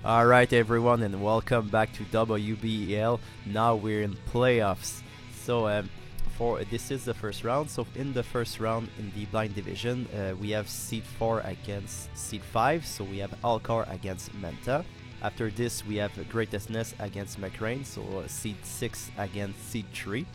Alright everyone, and welcome back to WBEL. Now we're in playoffs. For this is the first round. So in the first round in the blind division, we have seed 4 against seed 5. So we have Alcar against Manta. After this we have Greatestness against McRain. So seed 6 against seed 3.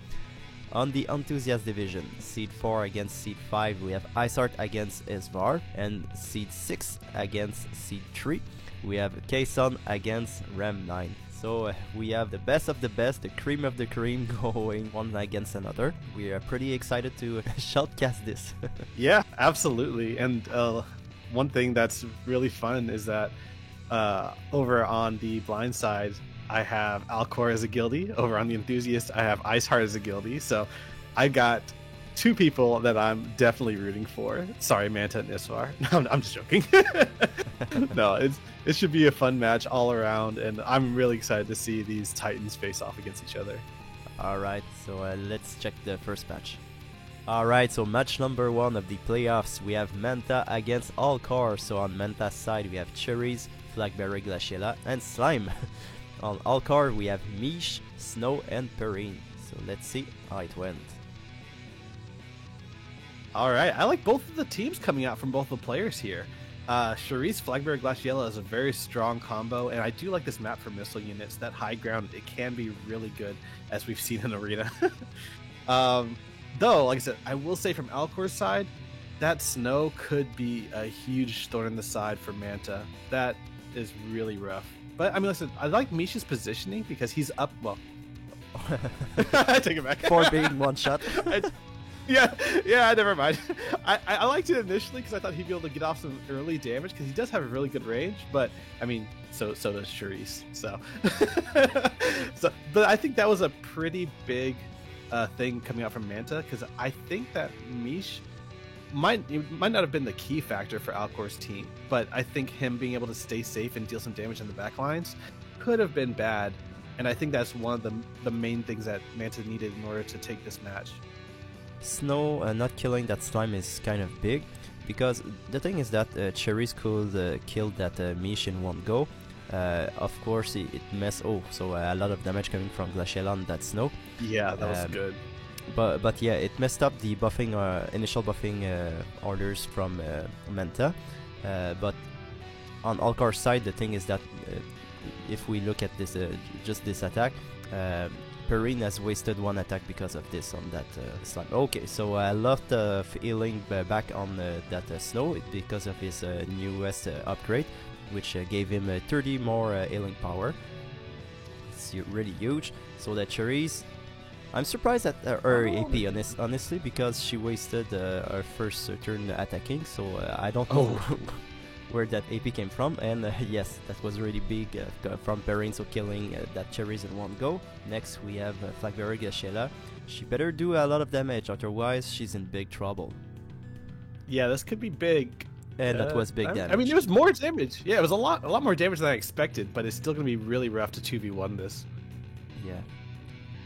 On the Enthusiast division, seed 4 against seed 5, we have Iceheart against Esvar, and seed 6 against seed 3, we have Kayson against Rem 9. So we have the best of the best, the cream of the cream going one against another. We are pretty excited to shoutcast this. Yeah, absolutely. And one thing that's really fun is that over on the blind side, I have Alcor as a guildie. Over on the Enthusiast, I have Iceheart as a guildie. So I got two people that I'm definitely rooting for. Sorry, Manta and Isfar. No, I'm just joking. No, it should be a fun match all around, and I'm really excited to see these Titans face off against each other. Alright, so let's check the first match. Alright, so match number 1 of the playoffs, we have Manta against Alcar. So on Manta's side, we have Cherries, Flagberry, Glaciela, and Slime. On Alcar, we have Mish, Snow, and Perrine. So let's see how it went. All right, I like both of the teams coming out from both the players here. Charisse, Flagberry, Glaciela is a very strong combo, and I do like this map for missile units. That high ground, it can be really good, as we've seen in Arena. Though, like I said, I will say from Alcor's side, that Snow could be a huge thorn in the side for Manta. That is really rough. But I mean, listen, I like Misha's positioning because he's up. Well, I take it back. For being one shot. Yeah, never mind. I liked it initially because I thought he'd be able to get off some early damage because he does have a really good range. But I mean, so does Charisse. So, but I think that was a pretty big thing coming out from Manta because I think that Mish might not have been the key factor for Alcor's team, but I think him being able to stay safe and deal some damage in the back lines could have been bad, and I think that's one of the main things that Manta needed in order to take this match. Snow not killing that Slime is kind of big, because the thing is that Cherries could kill that Mish in one go. Of course it messed, so a lot of damage coming from Glaciela on that Snow. Yeah, that was good. But yeah, it messed up the buffing initial buffing orders from Manta. But on Alcar's side, the thing is that if we look at this just this attack, Perrine has wasted one attack because of this on that Slime. Okay, so a lot of healing back on that Snow because of his newest upgrade, which gave him 30 more healing power. It's really huge. So that Cherries, I'm surprised at her AP, honestly, because she wasted her first turn attacking, so I don't know where that AP came from. And yes, that was really big from Perrine, so killing that Cherries in one go. Next we have Flagberry Glaciela. She better do a lot of damage, otherwise she's in big trouble. Yeah, this could be big. And that was big damage. I mean, there was more damage. Yeah, it was a lot more damage than I expected, but it's still going to be really rough to 2v1 this. Yeah.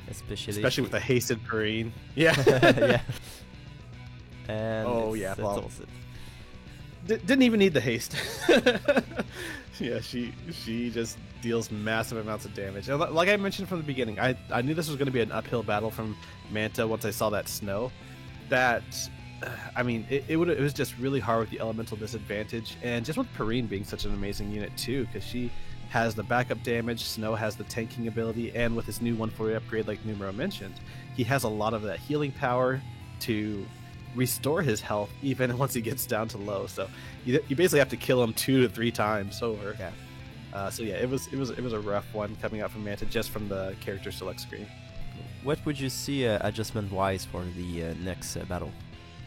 Especially with a hasted Perrine. Yeah. Yeah. And didn't even need the haste. Yeah, she just deals massive amounts of damage. And like I mentioned from the beginning, I knew this was going to be an uphill battle from Manta once I saw that Snow. That, I mean, it was just really hard with the elemental disadvantage, and just with Perrine being such an amazing unit too, because she has the backup damage, Snow has the tanking ability, and with his new 140 upgrade like Numero mentioned, he has a lot of that healing power to restore his health even once he gets down to low. So you basically have to kill him 2 to 3 times over. Yeah. So yeah, it was a rough one coming out from Manta just from the character select screen. What would you see adjustment wise for the next battle?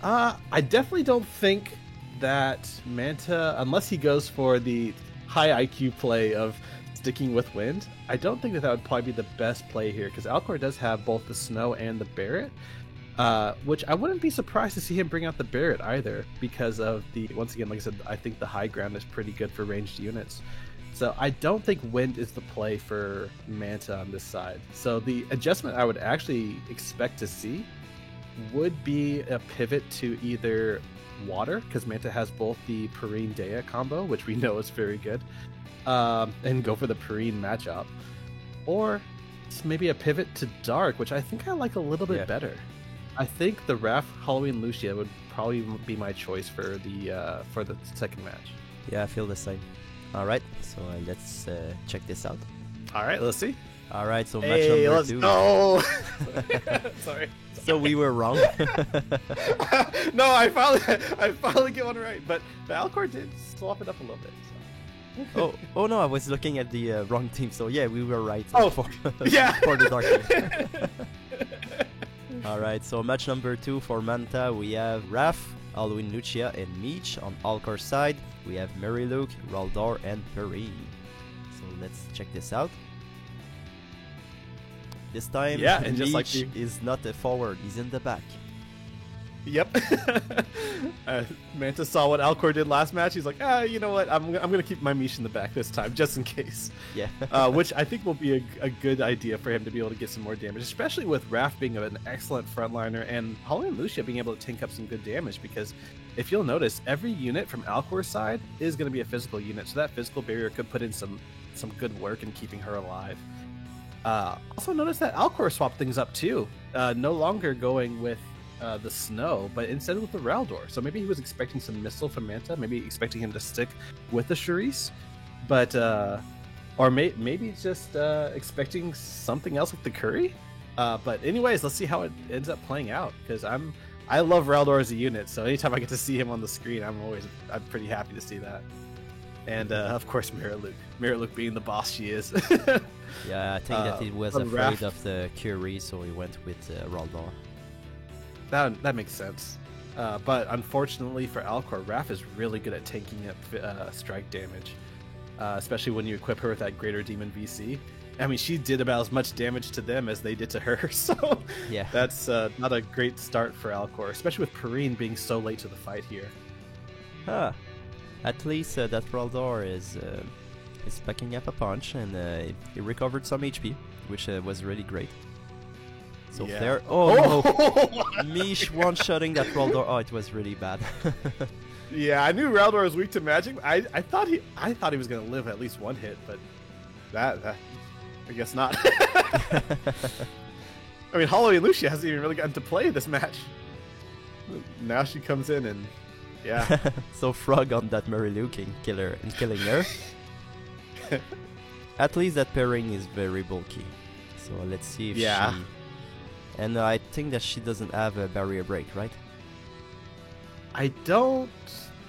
I definitely don't think that Manta, unless he goes for the high IQ play of sticking with wind, I don't think that would probably be the best play here, because Alcor does have both the Snow and the Barret, which I wouldn't be surprised to see him bring out the Barret either, because of once again, like I said, I think the high ground is pretty good for ranged units. So I don't think wind is the play for Manta on this side. So the adjustment I would actually expect to see would be a pivot to either water, because Manta has both the Perrine Dea combo, which we know is very good, and go for the Perrine matchup. Or maybe a pivot to Dark, which I think I like a little bit better. I think the Raph Halloween Lucia would probably be my choice for the second match. Yeah, I feel the same. All right, so let's check this out. All right, let's see. All right, so match number let's 2. Go. Sorry. So we were wrong. No, I finally get one right, but the Alcor did swap it up a little bit. So. oh no, I was looking at the wrong team. So yeah, we were right. For the Dark team. All right, so match number 2 for Manta, we have Raph, Halloween Lucia, and Meech. On Alcor side, we have Mariluk, Raldor, and Perrine. So let's check this out. This time, and just like is not a forward; he's in the back. Yep. Manta saw what Alcor did last match. He's like, you know what? I'm gonna keep my Mish in the back this time, just in case. Yeah. Which I think will be a good idea for him to be able to get some more damage, especially with Raph being an excellent frontliner and Halloween Lucia being able to tank up some good damage. Because if you'll notice, every unit from Alcor's side is going to be a physical unit, so that physical barrier could put in some good work in keeping her alive. Also notice that Alcor swapped things up too. No longer going with the Snow, but instead with the Raldor. So maybe he was expecting some missile from Manta, maybe expecting him to stick with the Charisse, but or maybe just expecting something else with the Curry. But anyways, let's see how it ends up playing out, because I love Raldor as a unit, so anytime I get to see him on the screen, I'm pretty happy to see that. And of course, Mariluk being the boss she is. Yeah, I think that he was afraid of the Curie, so he went with Raldor. That makes sense. But unfortunately for Alcor, Raph is really good at tanking up strike damage, especially when you equip her with that Greater Demon VC. I mean, she did about as much damage to them as they did to her, so yeah, that's not a great start for Alcor, especially with Perrine being so late to the fight here. At least that Raldor is packing up a punch, and he recovered some HP, which was really great. So there. Oh no! Mish one-shotting that Raldor. Oh, it was really bad. Yeah, I knew Raldor was weak to magic. I thought he was gonna live at least one hit, but that I guess not. I mean, Halloween Lucia hasn't even really gotten to play this match. Now she comes in and so Frog on that Mariluk killing her. At least that pairing is very bulky. So let's see if she. And I think that she doesn't have a barrier break, right? I don't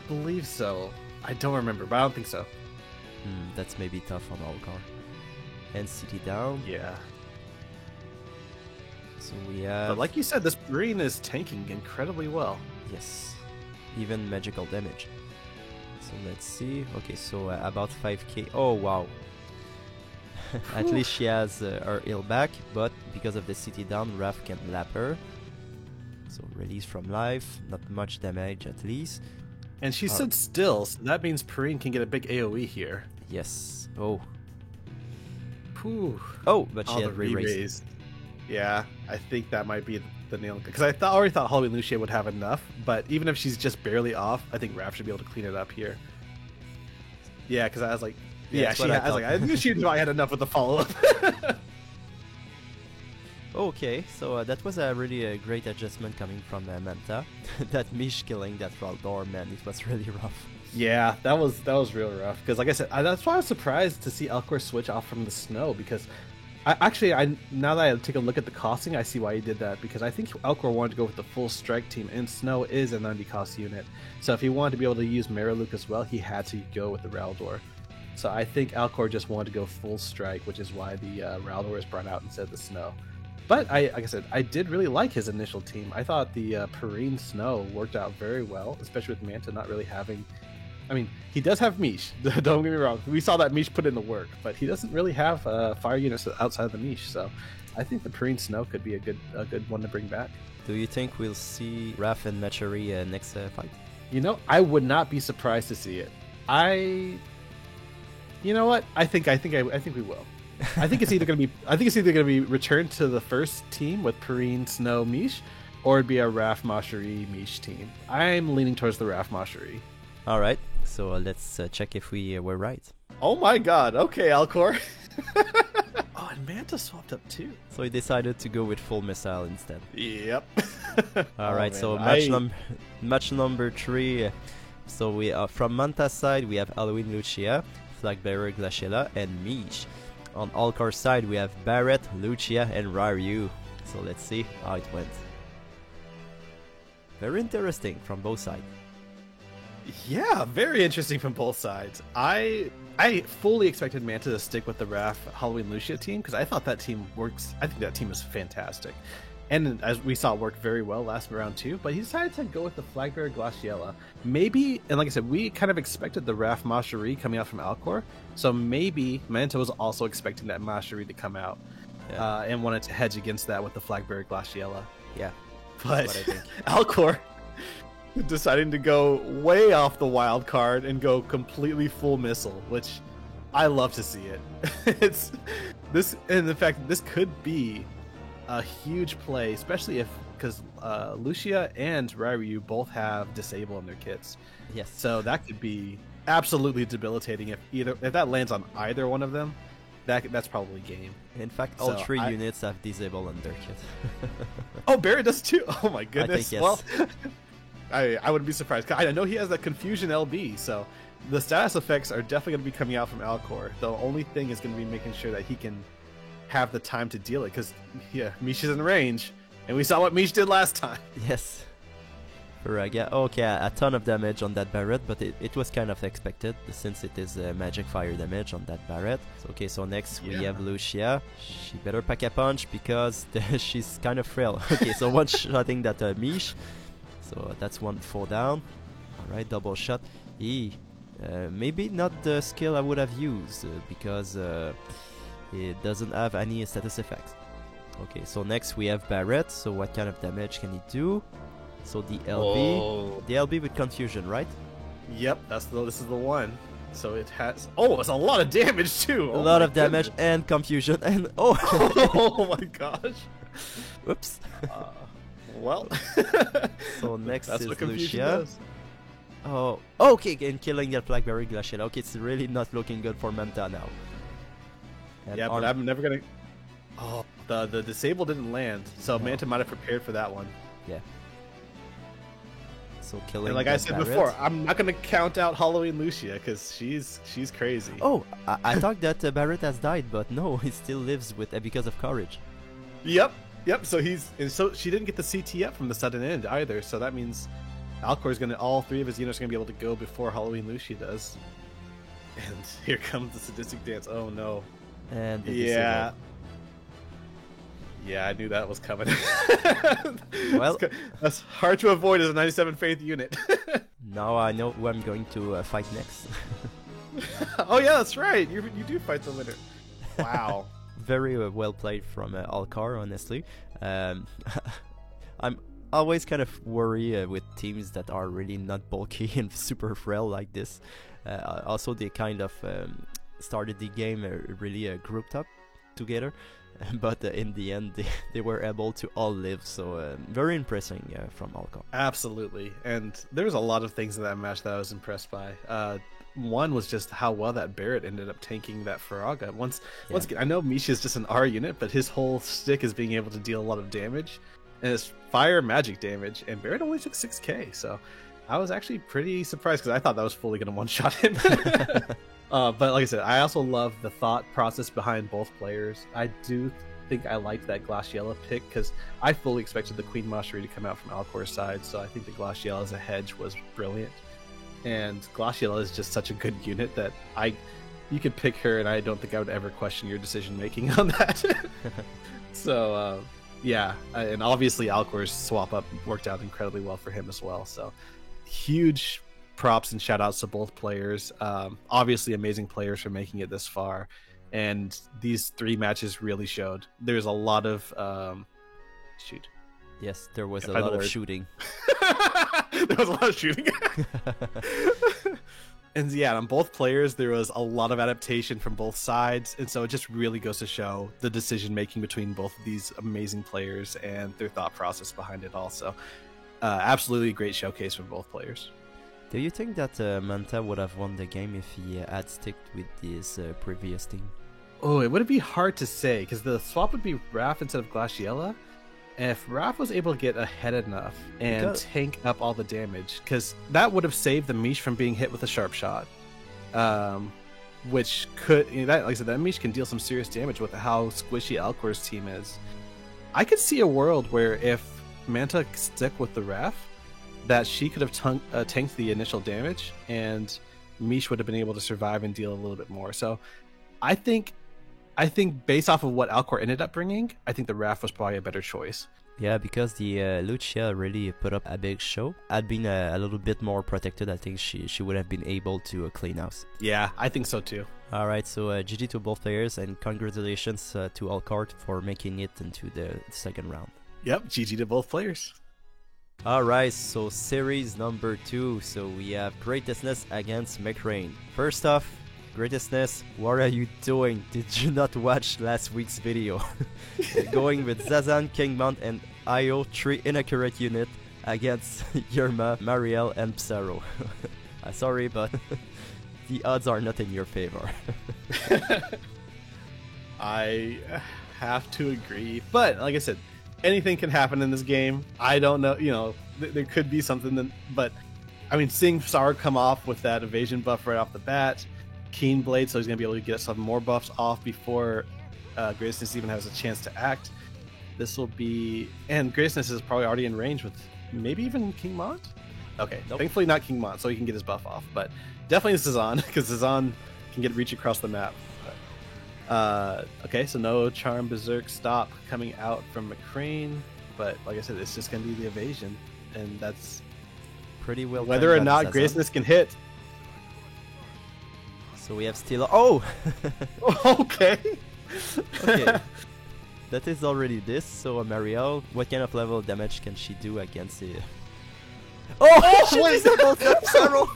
believe so. I don't remember, but I don't think so. That's maybe tough on Alcor. And CT down. Yeah. So we have... But like you said, this Perrine is tanking incredibly well. Yes. Even magical damage. So let's see. Okay, so about 5k. Oh, wow. At least she has her heal back, but because of the CT down, Raph can lap her. So release from life, not much damage at least. And she stood still, so that means Perrine can get a big AoE here. Yes. Oh. Whew. Oh, but she had re-raised. Yeah, I think that might be the nail. Because I already thought Halloween Lucia would have enough, but even if she's just barely off, I think Raph should be able to clean it up here. Yeah, because I was like, I knew she probably had enough with the follow-up. Okay, so that was a really great adjustment coming from Manta. That Mish killing that Raldor, man, it was really rough. Yeah, that was real rough. Because like I said, that's why I was surprised to see Alcor switch off from the Snow. Because now that I take a look at the costing, I see why he did that. Because I think Alcor wanted to go with the full strike team, and Snow is a 90 cost unit. So if he wanted to be able to use Mariluk as well, he had to go with the Raldor. So I think Alcor just wanted to go full strike, which is why the Raldor was brought out instead of the Snow. But like I said, I did really like his initial team. I thought the Perrine Snow worked out very well, especially with Manta not really having... I mean, he does have Mish, don't get me wrong. We saw that Mish put in the work, but he doesn't really have fire units outside of the Mish, so I think the Perrine Snow could be a good one to bring back. Do you think we'll see Raph and Machari next fight? You know, I would not be surprised to see it. You know what? I think we will. I think it's either going to be returned to the first team with Perrine, Snow, Mish, or it'd be a Raf Mashari Mish team. I'm leaning towards the Raf Mashari. All right, so let's check if we were right. Oh my god, okay, Alcor. Oh, and Manta swapped up too. So he decided to go with full missile instead. Yep. All right, man, so match number 3. So we are from Manta's side, we have Halloween Lucia, Flagbearer Glaciela, and Mish. On Alcor's side, we have Barret, Lucia, and Raryu. So let's see how it went. Very interesting from both sides. Yeah, very interesting from both sides. I fully expected Manta to stick with the Raf Halloween Lucia team because I thought that team works. I think that team is fantastic, and as we saw, it worked very well last round too. But he decided to go with the Flagbearer Glaciela. Maybe, and like I said, we kind of expected the Raf Mashari coming out from Alcor, so maybe Manta was also expecting that Mashari to come out, and wanted to hedge against that with the Flagbearer Glaciela. Yeah, but that's what I think. Alcor deciding to go way off the wild card and go completely full missile, which I love to see it. It's this, and in fact, this could be a huge play, especially because Lucia and Ryu both have disable in their kits. Yes. So that could be absolutely debilitating if that lands on either one of them. That's probably game. In fact, all 3 units have disable on their kit. Oh, Barret does too. Oh my goodness. I think yes. Well, I wouldn't be surprised. I know he has that Confusion LB, so the status effects are definitely going to be coming out from Alcor. The only thing is going to be making sure that he can have the time to deal it, because Mish is in range, and we saw what Mish did last time. Yes. Yeah, okay, a ton of damage on that Barret, but it was kind of expected since it is magic fire damage on that Barret. So next we have Lucia. She better pack a punch because she's kind of frail. Okay, so one shotting that Mish. So that's 1 fall down. Alright, double shot. Maybe not the skill I would have used because it doesn't have any status effects. Okay, so next we have Barret. So what kind of damage can he do? So the LB. Whoa. The LB with confusion, right? Yep, this is the one. So it has. Oh, it's a lot of damage too. A lot of damage and confusion and oh. Oh my gosh. Whoops. Well. So next that's is what Confusion Lucia. does. Oh, okay, and killing the Flagbearer Glaciela. Okay, it's really not looking good for Manta now. And Yeah, but I'm never gonna. Oh, the disable didn't land, so No. Manta might have prepared for that one. Yeah. So killing. And like I the said Barret. before, I'm not gonna count out Halloween Lucia because she's crazy. Oh, I thought that Barret has died, but no, he still lives with because of courage. Yep. So she didn't get the CT up from the sudden end either. So that means Alcor's all 3 of his units are gonna be able to go before Halloween Lucia does. And here comes the sadistic dance. Oh no. And the Yeah. disable. Yeah, I knew that was coming. Well, that's hard to avoid as a 97 Faith unit. now I know who I'm going to fight next. Oh yeah, that's right. You do fight the winner. Wow. Very well played from Alcar, honestly. I'm always kind of worried with teams that are really not bulky and super frail like this. Also, they kind of started the game really grouped up together. But in the end, they were able to all live, so very impressive from Alcar. Absolutely, and there's a lot of things in that match that I was impressed by. One was just how well that Barret ended up tanking that Faraga. Once again, I know Misha is just an R unit, but his whole stick is being able to deal a lot of damage, and it's fire magic damage, and Barret only took 6k, so I was actually pretty surprised because I thought that was fully going to one-shot him. But like I said, I also love the thought process behind both players. I do think I liked that Glaciela pick because I fully expected the Queen Mashari to come out from Alcor's side, so I think the Glaciela as a hedge was brilliant. And Glaciela is just such a good unit that you could pick her, and I don't think I would ever question your decision making on that. So yeah, and obviously Alcor's swap up worked out incredibly well for him as well. So huge props and shout outs to both players. Obviously amazing players for making it this far, and these 3 matches really showed. There's a lot of shoot. Yes, there was a lot of shooting. There was a lot of shooting. And yeah, on both players, there was a lot of adaptation from both sides, and so it just really goes to show the decision making between both of these amazing players and their thought process behind it. Also, absolutely great showcase from both players. Do you think that Manta would have won the game if he had sticked with his previous team? Oh, it would be hard to say because the swap would be Raph instead of Glaciella. And if Raph was able to get ahead enough and tank up all the damage, because that would have saved the Mish from being hit with a sharp shot, which could, that, like I said, that Mish can deal some serious damage with how squishy Alcor's team is. I could see a world where if Manta stuck with the Raph, that she could have tanked the initial damage, and Mish would have been able to survive and deal a little bit more. So, I think based off of what Alcor ended up bringing, I think the Raph was probably a better choice. Yeah, because the Lucia really put up a big show. Had been a little bit more protected, I think she would have been able to clean house. Yeah, I think so too. Alright, so GG to both players, and congratulations to Alcor for making it into the second round. Yep, GG to both players. Alright, so series number 2. So we have Greatestness against McRain. First off, Greatestness, what are you doing? Did you not watch last week's video? Going with Zazan, Kingmont, and Io, 3 inaccurate unit against Yerma, Marielle, and Psaro. Sorry, but the odds are not in your favor. I have to agree, but like I said, anything can happen in this game. I don't know, there could be something, but I mean, seeing Psaro come off with that evasion buff right off the bat, Keen Blade, so he's going to be able to get some more buffs off before Greatestness even has a chance to act. This will be... And Greatestness is probably already in range with maybe even King Mont? Okay, nope. Thankfully not King Mont, so he can get his buff off. But definitely Zazan, because Zazan can reach across the map. Okay, so no Charm Berserk Stop coming out from McRain. But like I said, it's just going to be the evasion. And that's... pretty well... Whether or not Greatestness can hit... So we have Steel. Oh! Okay. Okay. That is already this. So Marielle, what kind of level of damage can she do against it? Oh! She disabled Psaro!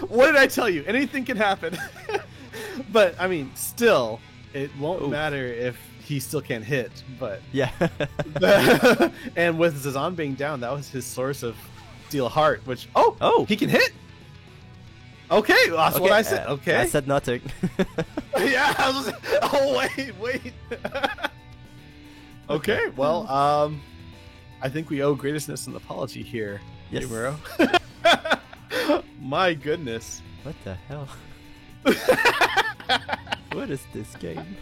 What did I tell you? Anything can happen. But I mean, still, it won't matter if he still can't hit. But yeah. And with Zazan being down, that was his source of Steel Heart, which he can hit. Okay, well, that's what I said. Okay, I said nothing. Yeah, I was. Oh wait. Okay, well, I think we owe Greatestness an apology here. Yes, Muro. My goodness. What the hell? What is this game?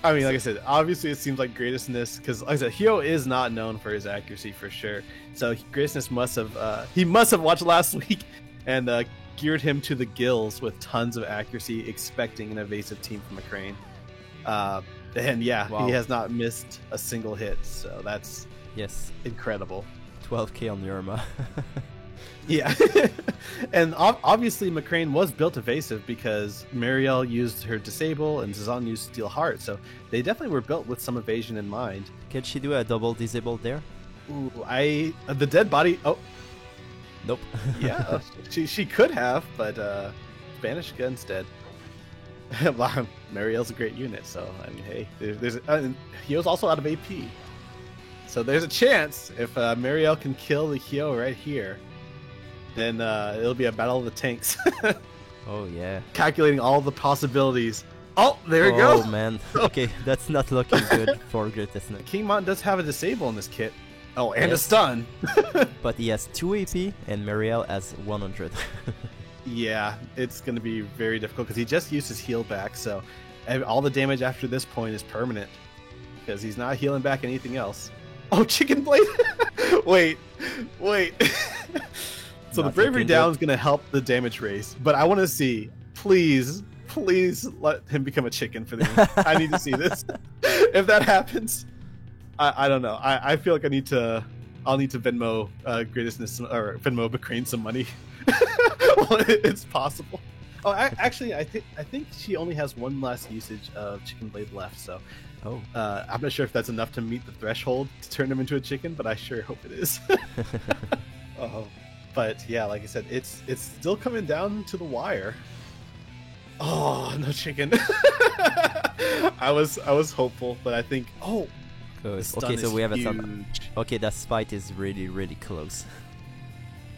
I mean, like I said, obviously it seems like Greatestness, because like I said, Hio is not known for his accuracy for sure. So Greatestness must have watched last week and geared him to the gills with tons of accuracy, expecting an evasive team from McRain. And yeah, wow. He has not missed a single hit, so that's incredible. 12k on Yerma. Yeah. And obviously McRain was built evasive because Marielle used her Disable and Zazan used Steel Heart, so they definitely were built with some evasion in mind. Can she do a double Disable there? Ooh, the dead body... Oh. Nope. Yeah, she could have, but Spanish Gun's dead. Marielle's a great unit, so I mean, hey, Hio's also out of AP, so there's a chance if Marielle can kill the Hio right here, then it'll be a battle of the tanks. Oh yeah. Calculating all the possibilities. Oh, there we go. Oh man. Okay, that's not looking good for Greatestness. King Mont does have a disable in this kit. Oh, and a stun. But he has 2 AP and Marielle has 100. Yeah, it's going to be very difficult because he just used his heal back, so all the damage after this point is permanent because he's not healing back anything else. Oh, Chicken Blade! Wait. So the Bravery Down is going to help the damage race, but I want to see, please let him become a chicken for me. I need to see this. If that happens... I don't know. I feel like I'll need to Venmo Greatestness or Venmo McRain some money. Well, it's possible. Oh, actually, I think she only has one last usage of Chicken Blade left. So, I'm not sure if that's enough to meet the threshold to turn him into a chicken, but I sure hope it is. Oh, But yeah, like I said, it's still coming down to the wire. Oh, no chicken. I was hopeful, but I think the stun Okay, so is we have a huge. stun. Okay, that fight is really, really close.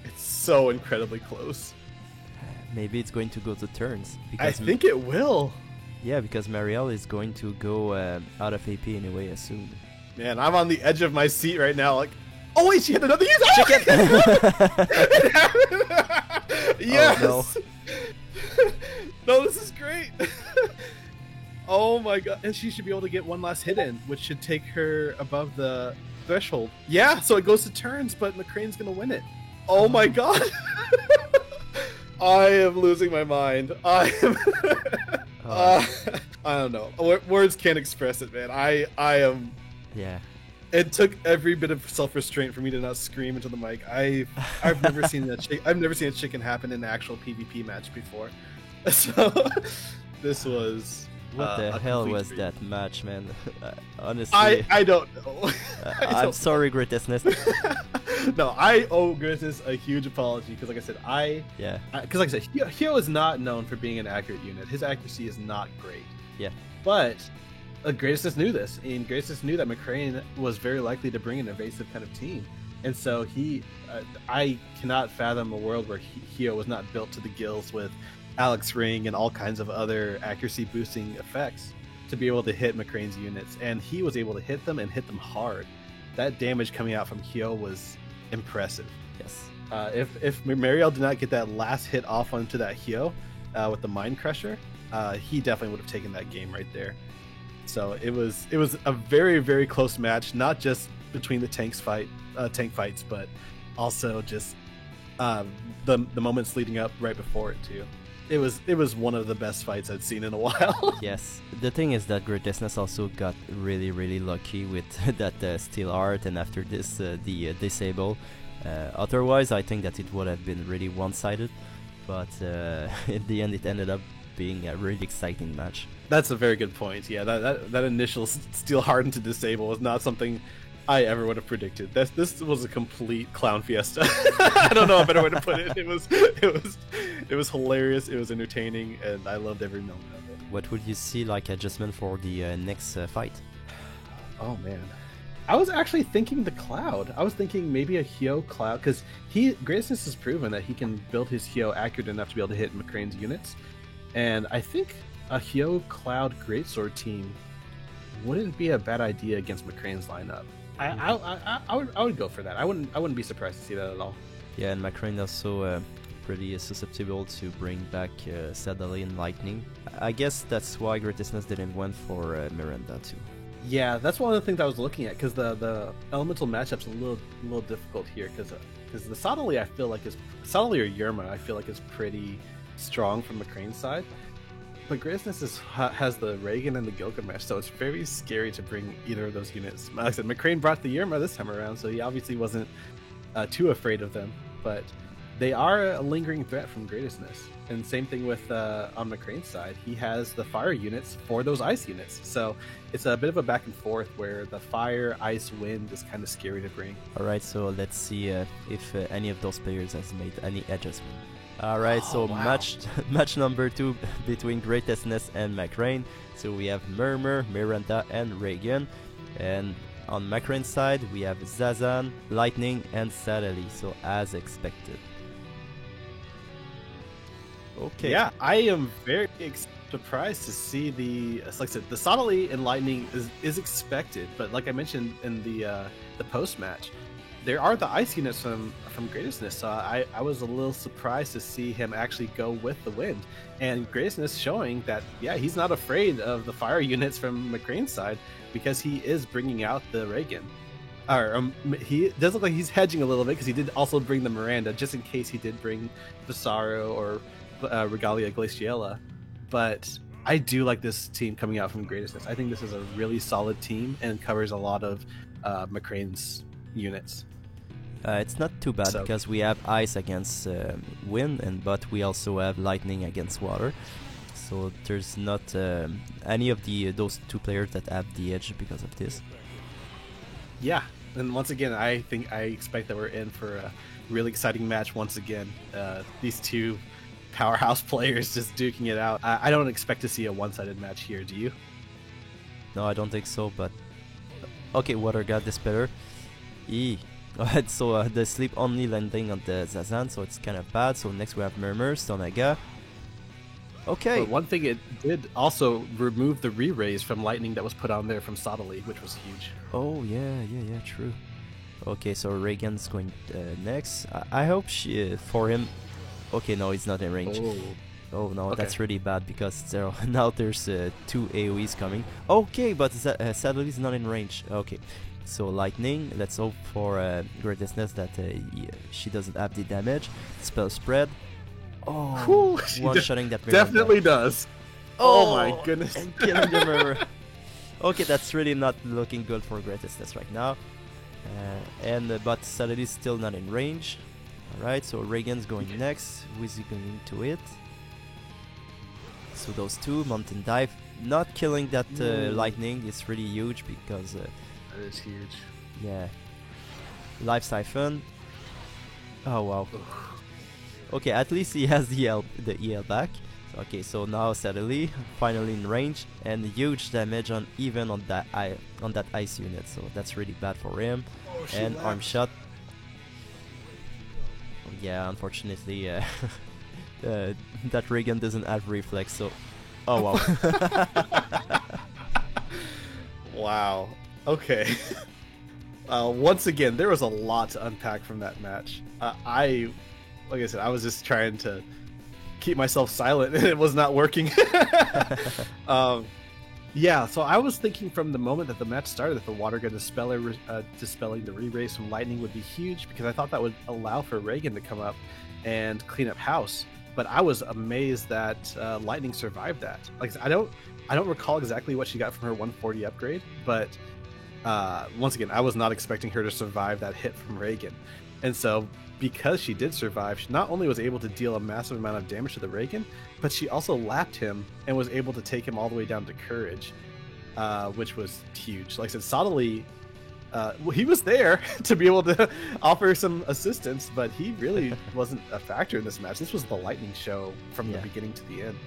It's so incredibly close. Maybe it's going to go to turns. I Because think it will. yeah, because Marielle is going to go out of AP anyway, I assume. Man, I'm on the edge of my seat right now. Like, oh wait, she had another use. Chicken! Yes. Oh, No, this is great. Oh my god, and she should be able to get one last hit in, which should take her above the threshold. Yeah, so it goes to turns, but McCrane's gonna win it. Oh my god. I am losing my mind. I am. I don't know. Words can't express it, man. I am. Yeah. It took every bit of self-restraint for me to not scream into the mic. I've never seen I've never seen a chicken happen in an actual PvP match before. So this was. What the a hell complete was dream. that match, man? Honestly, I don't know. I'm sorry, Greatness. No, I owe Grizzlies a huge apology because, like I said, Yeah. because like I said, Hyo is not known for being an accurate unit. His accuracy is not great. Yeah. But Graciousness knew this, and Graciousness knew that McCrane was very likely to bring an evasive kind of team, and so I cannot fathom a world where Hyo was not built to the gills with Alex Ring and all kinds of other accuracy boosting effects to be able to hit McCrane's units, and he was able to hit them and hit them hard. That damage coming out from Hyo was impressive. Yes. If Marielle did not get that last hit off onto that Hyo with the Mind Crusher, he definitely would have taken that game right there. So it was a very, very close match, not just between the tank fights, but also just the moments leading up right before it too. It was one of the best fights I'd seen in a while. Yes. The thing is that Greatness also got really, really lucky with that Steel Art, and after this, the Disable. Otherwise, I think that it would have been really one-sided, but in the end, it ended up being a really exciting match. That's a very good point. Yeah, that initial Steel Hardened to Disable was not something I ever would have predicted. This was a complete clown fiesta. I don't know a better way to put it. It was hilarious. It was entertaining, and I loved every moment of it. What would you see like adjustment for the next fight? Oh man, I was actually thinking the Cloud. I was thinking maybe a Hyo Cloud, because Greatness has proven that he can build his Hyo accurate enough to be able to hit McCrane's units, and I think a Hyo Cloud Greatsword team wouldn't be a bad idea against McCrane's lineup. I would go for that. I wouldn't be surprised to see that at all. Yeah, and McCrane also pretty susceptible to bring back Sadali and Lightning. I guess that's why Greatness didn't went for Miranda too. Yeah, that's one of the things I was looking at, because the elemental matchup's a little difficult here, because the Sadali I feel like Sadali or Yerma I feel like is pretty strong from McCrane's side. But Greatness has the Reagan and the Gilgamesh, so it's very scary to bring either of those units. Like I said, McCrane brought the Yerma this time around, so he obviously wasn't too afraid of them. But they are a lingering threat from Greatness. And same thing with on McCrane's side, he has the fire units for those ice units. So it's a bit of a back and forth where the fire, ice, wind is kind of scary to bring. Alright, so let's see if any of those players has made any adjustment. Alright, so wow. match number 2 between Greatness and McCrane. So we have Murmur, Miranda, and Reagan. And on McCrane's side, we have Zazan, Lightning, and Sadali. So as expected. Okay. Yeah, I am very surprised to see like I said, the Sadali and Lightning is expected, but like I mentioned in the post match, there are the ice units from Greatness, so I was a little surprised to see him actually go with the wind, and Greatness showing that he's not afraid of the fire units from McCrane's side, because he is bringing out the Reagan. He does look like he's hedging a little bit, because he did also bring the Miranda, just in case he did bring Visaro or Regalia Glaciella. But I do like this team coming out from Greatness. I think this is a really solid team and covers a lot of McCrane's units. It's not too bad, because we have ice against wind, but we also have lightning against water. So there's not any of those two players that have the edge because of this. Yeah, and once again, I expect that we're in for really exciting match once again. These two powerhouse players just duking it out. I don't expect to see a one-sided match here, do you? No, I don't think so, but... Okay, Water God Dispeller. Alright, so the sleep only landing on the Zazan, so it's kind of bad. So next we have Murmur, Stonaga. Okay. But one thing, it did also remove the re-raise from lightning that was put on there from Sodali, which was huge. Oh, yeah, true. Okay, so Reagan's going next. I hope she, for him... Okay, no, he's not in range. Oh no, Okay. that's really bad because now there's 2 AoEs coming. Okay, but sadly he's not in range. Okay, so Lightning, let's hope for Greatness that she doesn't have the damage. Spell Spread. Oh, one-shotting that Miranda. Definitely does. Oh my goodness. And killing the Murmur. Okay, that's really not looking good for Greatness right now. But sadly is still not in range. Alright, so Reagan's going next. Wizzy going into it. So those two, Mountain Dive, not killing that lightning is really huge because... that is huge. Yeah. Life Siphon. Oh wow. Okay, at least he has the EL back. Okay, so now Sadly, finally in range, and huge damage on that ice unit, so that's really bad for him. And arm shot. Yeah, unfortunately, that Reagan doesn't have reflex, so... Oh, wow. Wow. Okay. Once again, there was a lot to unpack from that match. Like I said, I was just trying to keep myself silent, and it was not working. Yeah, so I was thinking from the moment that the match started that the Water God Dispeller dispelling the re-raise from Lightning would be huge, because I thought that would allow for Reagan to come up and clean up house. But I was amazed that Lightning survived that. Like, I don't recall exactly what she got from her 140 upgrade, but once again, I was not expecting her to survive that hit from Reagan. And so, because she did survive, she not only was able to deal a massive amount of damage to the Reagan, but she also lapped him and was able to take him all the way down to Courage, which was huge. Like I said, Sodali, he was there to be able to offer some assistance, but he really wasn't a factor in this match. This was the Lightning show from the beginning to the end.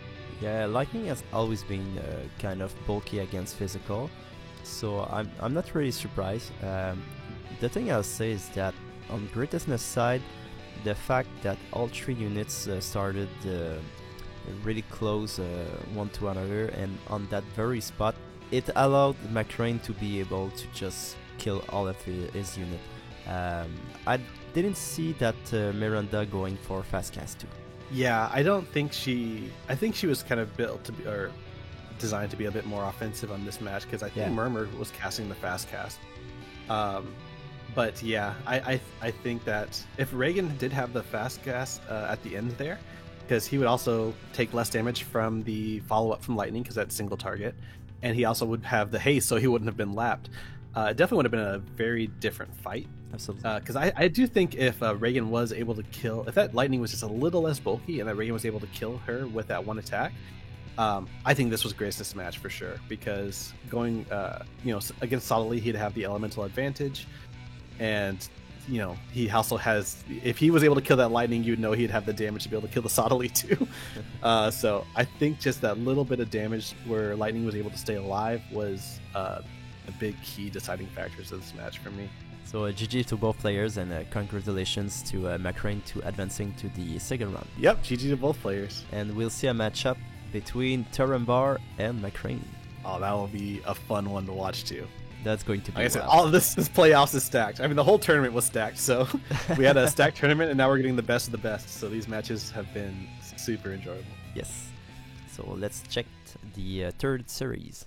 Yeah, Lightning has always been kind of bulky against physical, so I'm not really surprised. The thing I'll say is that on Greatness side, the fact that all 3 units started really close one to another, and on that very spot, it allowed McCrane to be able to just kill all of his unit. I didn't see that Miranda going for fast cast too. Yeah, I think she was kind of built to be, or designed to be a bit more offensive on this match, because I think Murmur was casting the fast cast. But yeah, I think that if Reagan did have the fast cast at the end there, because he would also take less damage from the follow-up from Lightning, because that's single target, and he also would have the haste, so he wouldn't have been lapped. It definitely would have been a very different fight. Absolutely. Because I do think if Reagan was able to kill, if that Lightning was just a little less bulky and that Reagan was able to kill her with that one attack, I think this was Greatness match for sure. Because going, against Sodali, he'd have the elemental advantage, and he also has. If he was able to kill that Lightning, you'd know he'd have the damage to be able to kill the Sodali too. So I think just that little bit of damage where Lightning was able to stay alive was a big key deciding factors of this match for me. So GG to both players, and congratulations to McCrane to advancing to the second round. Yep, GG to both players. And we'll see a matchup between Turambar and McCrane. Oh, that will be a fun one to watch too. That's going to be like I said, all of this playoffs is stacked. I mean, the whole tournament was stacked. So we had a stacked tournament, and now we're getting the best of the best. So these matches have been super enjoyable. Yes. So let's check the third series.